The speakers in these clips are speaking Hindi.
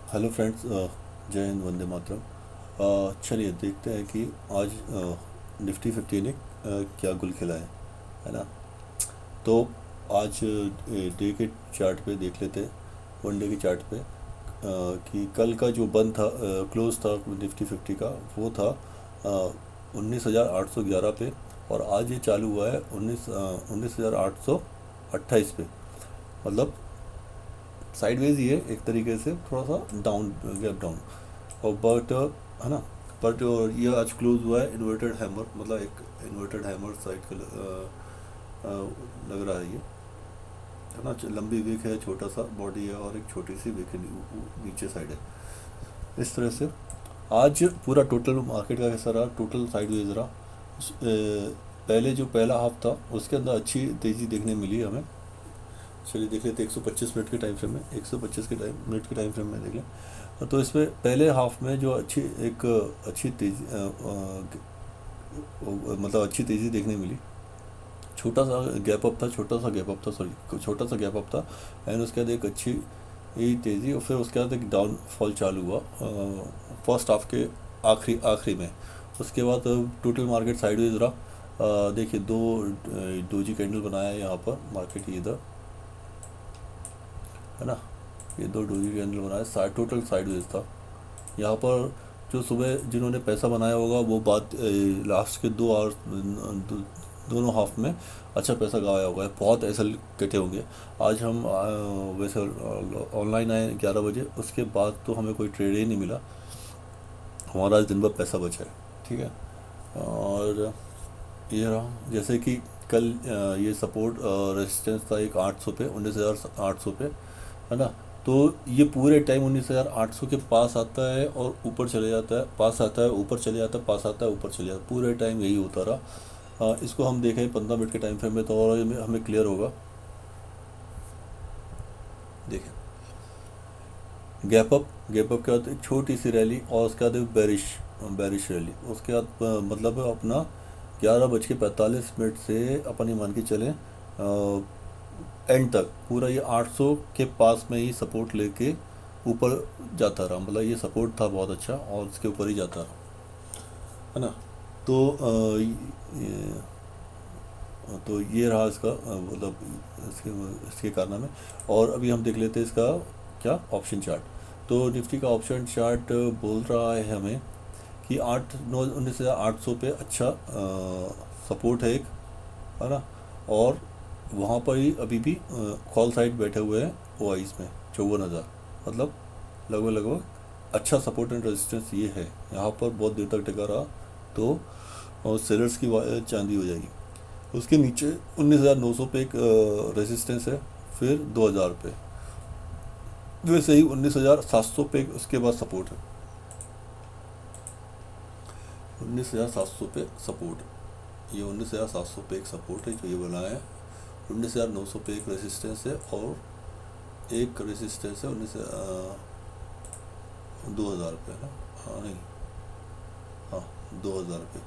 हेलो फ्रेंड्स, जय हिंद, वंदे मातरम। चलिए देखते हैं कि आज निफ्टी 50 ने क्या गुल खिलाया है ना। तो आज डे के चार्ट पे देख लेते हैं, वन डे के चार्ट पे कि कल का जो बंद था, क्लोज था निफ्टी 50 का, वो था 19,811 पे। और आज ये चालू हुआ है 19,828 पे। मतलब साइडवेज ही है एक तरीके से, थोड़ा सा डाउन, गैप डाउन। और बट है ना, बट ये आज क्लोज हुआ है इन्वर्टेड हैमर, मतलब एक इन्वर्टेड हैमर साइड का लग रहा है ये, है ना। लंबी विक है, छोटा सा बॉडी है और एक छोटी सी विक है, नीचे साइड है। इस तरह से आज पूरा टोटल मार्केट का कैसा रहा, टोटल साइडवेज रहा। पहले जो पहला हाफ था उसके अंदर अच्छी तेज़ी देखने मिली हमें। चलिए देख लेते 125 मिनट के टाइम फ्रेम में, 125 के टाइम मिनट के टाइम फ्रेम में देख लें। तो इसमें पहले हाफ में जो अच्छी तेज़ी मतलब अच्छी तेज़ी देखने मिली। छोटा सा गैप अप था, छोटा सा गैप अप था। एंड उसके बाद एक अच्छी यही तेज़ी, और फिर उसके बाद एक डाउनफॉल चालू हुआ फर्स्ट हाफ के आखिरी आखिरी में। उसके बाद टोटल मार्केट साइडवेज रहा। देखिए दो डोजी कैंडल बनाया है यहाँ पर मार्केट, ये इधर है ना। ये दो डोजी कैंडल बनाया, टोटल साइडवेज था यहाँ पर। जो सुबह जिन्होंने पैसा बनाया होगा वो बात लास्ट के 2 आवर दोनों हाफ में अच्छा पैसा गवाया होगा, बहुत ऐसा कटे होंगे। आज हम वैसे ऑनलाइन आए 11 बजे, उसके बाद तो हमें कोई ट्रेड ही नहीं मिला। हमारा आज दिन भर पैसा बचा है, ठीक है। और ये रहा जैसे कि कल ये सपोर्ट रेजिस्टेंस था एक 800 पे, 19,800 पे, है ना। तो ये पूरे टाइम 19,800 के पास आता है और ऊपर चले जाता है, पास आता है, ऊपर चले जाता है, पास आता है, ऊपर चले जाता है, पूरे टाइम यही होता रहा। इसको हम देखें 15 मिनट के टाइम फ्रेम में तो और हमें क्लियर होगा। देखें गैप अप के बाद एक छोटी सी रैली, और उसके बाद एक बैरिश रैली। उसके बाद मतलब अपना 11:45 से अपन ये मान के चलें एंड तक पूरा ये 800 के पास में ही सपोर्ट लेके ऊपर जाता रहा। मतलब ये सपोर्ट था बहुत अच्छा और इसके ऊपर ही जाता रहा, है ना। तो ये रहा इसका मतलब इसके इसके कारनामे। और अभी हम देख लेते हैं इसका क्या ऑप्शन चार्ट। तो निफ्टी का ऑप्शन चार्ट बोल रहा है हमें कि 19,800 पे अच्छा सपोर्ट है एक, है ना। और वहाँ पर ही अभी भी कॉल साइड बैठे हुए हैं ओआईस में 54,000, मतलब लगभग लगभग अच्छा सपोर्ट एंड रेजिस्टेंस ये है। यहाँ पर बहुत देर तक टिका रहा तो और सेलर्स की चांदी हो जाएगी। उसके नीचे 19,900 पे एक रेजिस्टेंस है, फिर 2,000 पे, वैसे ही 19,700 पे उसके बाद सपोर्ट है। 19,700 पे सपोर्ट, ये 19,700 पे एक सपोर्ट है जो ये बनाया है। 19,900 पे एक रेजिस्टेंस है, और एक रेजिस्टेंस है 2,000 पे, है ना। हाँ नहीं, हाँ 2,000 पे,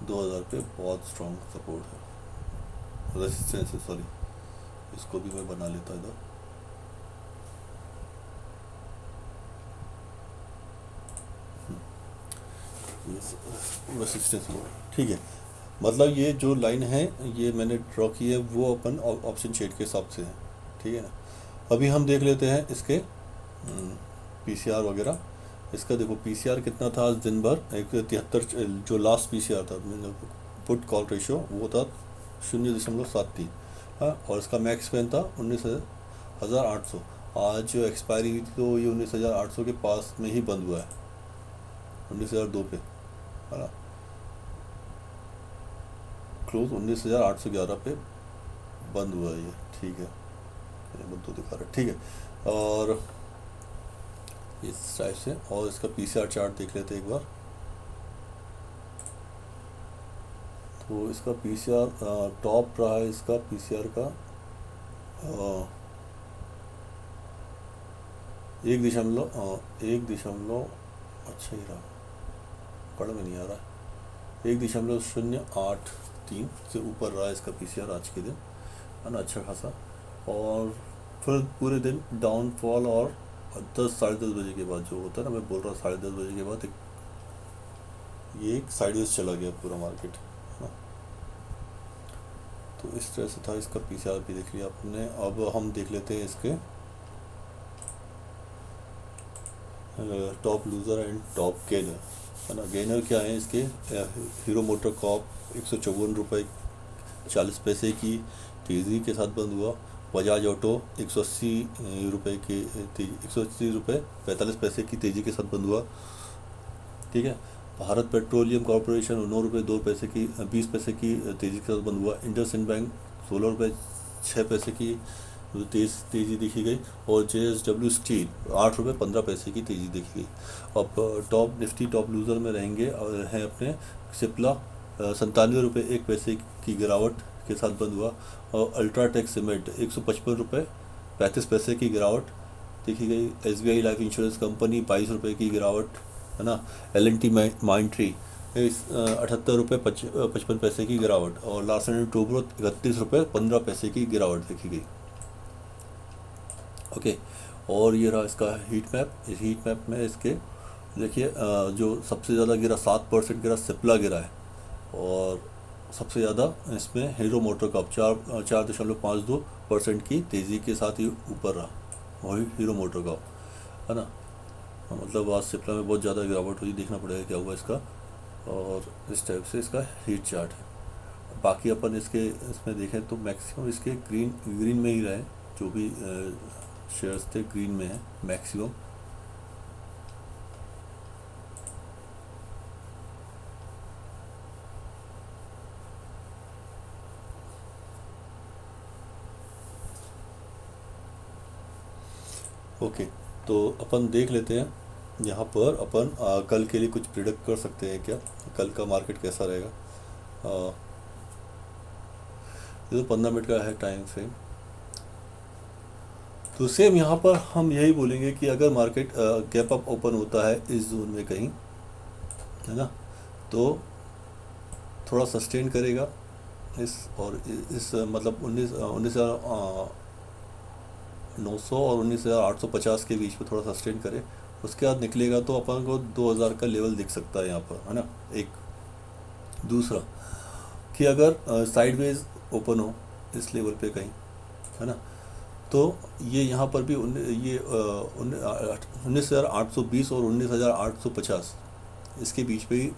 2,000 पे बहुत स्ट्रॉन्ग सपोर्ट है, रेजिस्टेंस है, सॉरी। इसको भी मैं बना लेता इधर। रेजिस्टेंस मोड, ठीक है। मतलब ये जो लाइन है ये मैंने ड्रॉ की है, वो अपन ऑप्शन शेड के हिसाब से है, ठीक है ना। अभी हम देख लेते हैं इसके पीसीआर वगैरह। इसका देखो पीसीआर कितना था आज दिन भर, एक 73, जो लास्ट पीसीआर था पुट कॉल रेशियो वो था 0.73। हाँ, और इसका मैक्स पेन था 19,800। आज जो एक्सपायरी हुई थी तो ये 19,800 के पास में ही बंद हुआ है, 19,002 पे, है ना। क्लोज 19,811 पे बंद हुआ है ये, ठीक है। ये बंद तो दिखा रहा है, ठीक है। और इस टाइप से, और इसका पीसीआर चार्ट देख लेते हैं एक बार। तो इसका पीसीआर टॉप रहा है, इसका पीसीआर का 1 दशमलव अच्छा ही रहा, पढ़ में नहीं आ रहा है। 1.083 से ऊपर रहा है इसका पीसीआर आज के दिन, है ना, अच्छा खासा। और फिर पूरे दिन डाउनफॉल और 10 साढ़े 10 बजे के बाद जो होता है ना, मैं बोल रहा हूँ 10:30 बजे के बाद ये एक साइडवेज चला गया पूरा मार्केट, है ना। तो इस तरह से था इसका पीसीआर भी देख लिया आपने। अब हम देख लेते हैं इसके top loser and top gainer, है ना। गेनर क्या है इसके, हीरो मोटर कॉप 154 रुपये 40 पैसे की तेज़ी के साथ बंद हुआ। बजाज ऑटो 180 रुपये की 180 रुपये 45 पैसे की तेज़ी के साथ बंद हुआ, ठीक है। भारत पेट्रोलियम कॉरपोरेशन 9 रुपये 2 पैसे की 20 पैसे की तेज़ी के साथ बंद हुआ। इंडसइंड बैंक 16 रुपये 6 पैसे की तेज़ी देखी गई। और JSW स्टील 8 रुपये 15 पैसे की तेज़ी देखी गई। अब टॉप निफ्टी टॉप लूज़र में रहेंगे और हैं अपने सिप्ला 97 रुपये 1 पैसे की गिरावट के साथ बंद हुआ। और अल्ट्राटेक सीमेंट 155 रुपये 35 पैसे की गिरावट देखी गई। SBI लाइफ इंश्योरेंस कंपनी 22 रुपये की गिरावट, है ना। L&T माइंट्री 78 रुपये 55 पैसे की गिरावट। और लार्सन एंड टोब्रो 31 रुपये 15 पैसे की गिरावट देखी गई। ओके, और ये रहा इसका हीट मैप। इस हीट मैप में इसके देखिए जो सबसे ज़्यादा गिरा 7% गिरा सिप्ला गिरा है। और सबसे ज़्यादा इसमें हीरो मोटर कप 4.52% की तेज़ी के साथ ही ऊपर रहा, वही हीरो मोटर कप, है ना। मतलब आज सिप्ला में बहुत ज़्यादा गिरावट हुई, देखना पड़ेगा क्या हुआ इसका। और इस टाइप से इसका हीट चार्ट है। बाकी अपन इसके इसमें देखें तो मैक्सिमम इसके ग्रीन में ही रहे, जो भी शेयर्स थे ग्रीन में है मैक्सिमम। ओके, तो अपन देख लेते हैं यहाँ पर। अपन कल के लिए कुछ प्रिडिक्ट कर सकते हैं क्या, कल का मार्केट कैसा रहेगा। ये तो 15 मिनट का है टाइम फ्रेम। तो सेम यहाँ पर हम यही बोलेंगे कि अगर मार्केट गैप अप ओपन होता है इस जोन में कहीं, है ना, तो थोड़ा सस्टेन करेगा इस और इस मतलब 19,900 और 19,850 के बीच में थोड़ा सस्टेन करे। उसके बाद निकलेगा तो अपन को 2000 का लेवल दिख सकता है यहाँ पर, है ना। एक दूसरा कि अगर साइडवेज ओपन हो इस लेवल पे कहीं, है ना, तो ये यहाँ पर भी ये 19,820 और 19,850 इसके बीच पे ही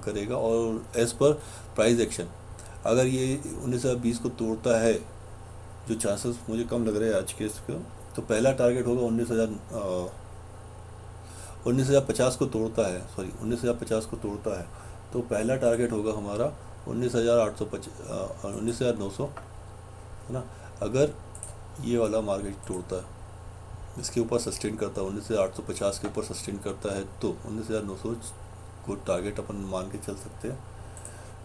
करेगा। और एज़ पर प्राइस एक्शन अगर ये 19,020 को तोड़ता है, जो चांसेस मुझे कम लग रहे हैं आज के इसका, तो पहला टारगेट होगा 19,050 को तोड़ता है, सॉरी 19,050 को तोड़ता है तो पहला टारगेट होगा हमारा 19,900, है ना। अगर ये वाला मार्केट तोड़ता है, इसके ऊपर सस्टेन करता है, 19,850 के ऊपर सस्टेन करता है, तो 19,900 को टारगेट अपन मान के चल सकते हैं,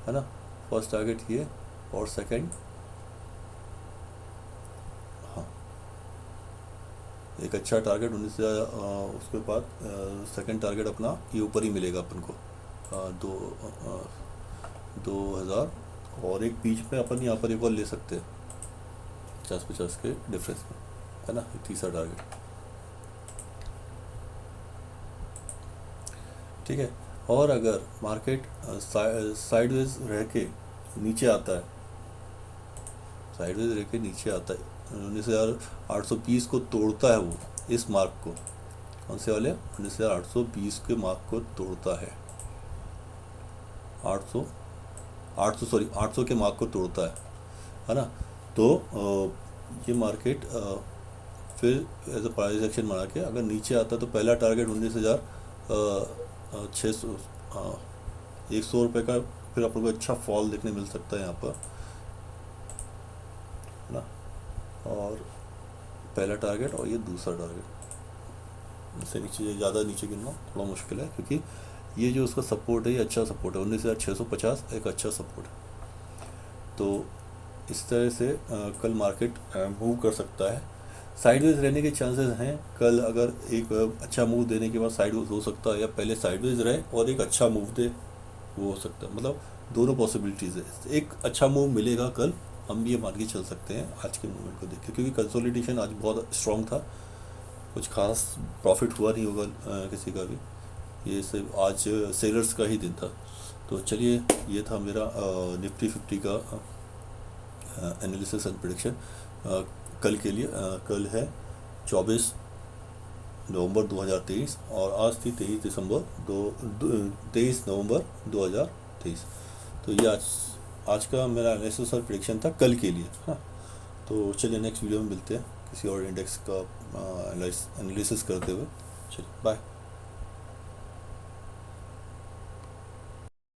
है ना। फर्स्ट टारगेट ये, और सेकंड हाँ एक अच्छा टारगेट 19,000, उसके बाद सेकंड टारगेट अपना ये ऊपर ही मिलेगा अपन को 2,000। और एक बीच में अपन यहाँ पर एक और ले सकते हैं 50-50 के डिफरेंस में, है ना, तीसरा टारगेट, ठीक है। और अगर मार्केट साइडवेज रह के नीचे आता है, साइडवेज रह के नीचे आता है 19,820 को तोड़ता है, वो इस मार्क को, कौन से वाले 19,820 के मार्क को तोड़ता है, 800 के मार्क को तोड़ता है ना, तो ये मार्केट फिर एज अ प्राइस एक्शन बना के अगर नीचे आता है तो पहला टारगेट 19,600 100 रुपये का फिर अपन को अच्छा फॉल देखने मिल सकता है यहाँ पर, है ना। और पहला टारगेट और ये दूसरा टारगेट, इससे नीचे ज़्यादा नीचे गिरना थोड़ा मुश्किल है, क्योंकि ये जो उसका सपोर्ट है ये अच्छा सपोर्ट है, 19,650 एक अच्छा सपोर्ट है। तो इस तरह से कल मार्केट मूव कर सकता है। साइडवेज रहने के चांसेस हैं कल, अगर एक अच्छा मूव देने के बाद साइडवेज हो सकता है, या पहले साइडवेज रहे और एक अच्छा मूव दे, वो हो सकता है। मतलब दोनों पॉसिबिलिटीज़ है, एक अच्छा मूव मिलेगा कल, हम ये मान के चल सकते हैं आज के मूवमेंट को देख के, क्योंकि कंसोलिडेशन आज बहुत स्ट्रॉन्ग था, कुछ खास प्रॉफिट हुआ नहीं होगा किसी का भी। ये सिर्फ आज सेलर्स का ही दिन था। तो चलिए, ये था मेरा निफ्टी 50 का एनालिसिस एंड प्रिडिक्शन कल के लिए। कल है 24 नवंबर 2023 और आज थी 23 नवंबर 2023। तो ये आज का मेरा एनालिसिस और प्रिडिक्शन था कल के लिए। हाँ, तो चलिए नेक्स्ट वीडियो में मिलते हैं किसी और इंडेक्स का एनालिसिस करते हुए। चलिए बाय।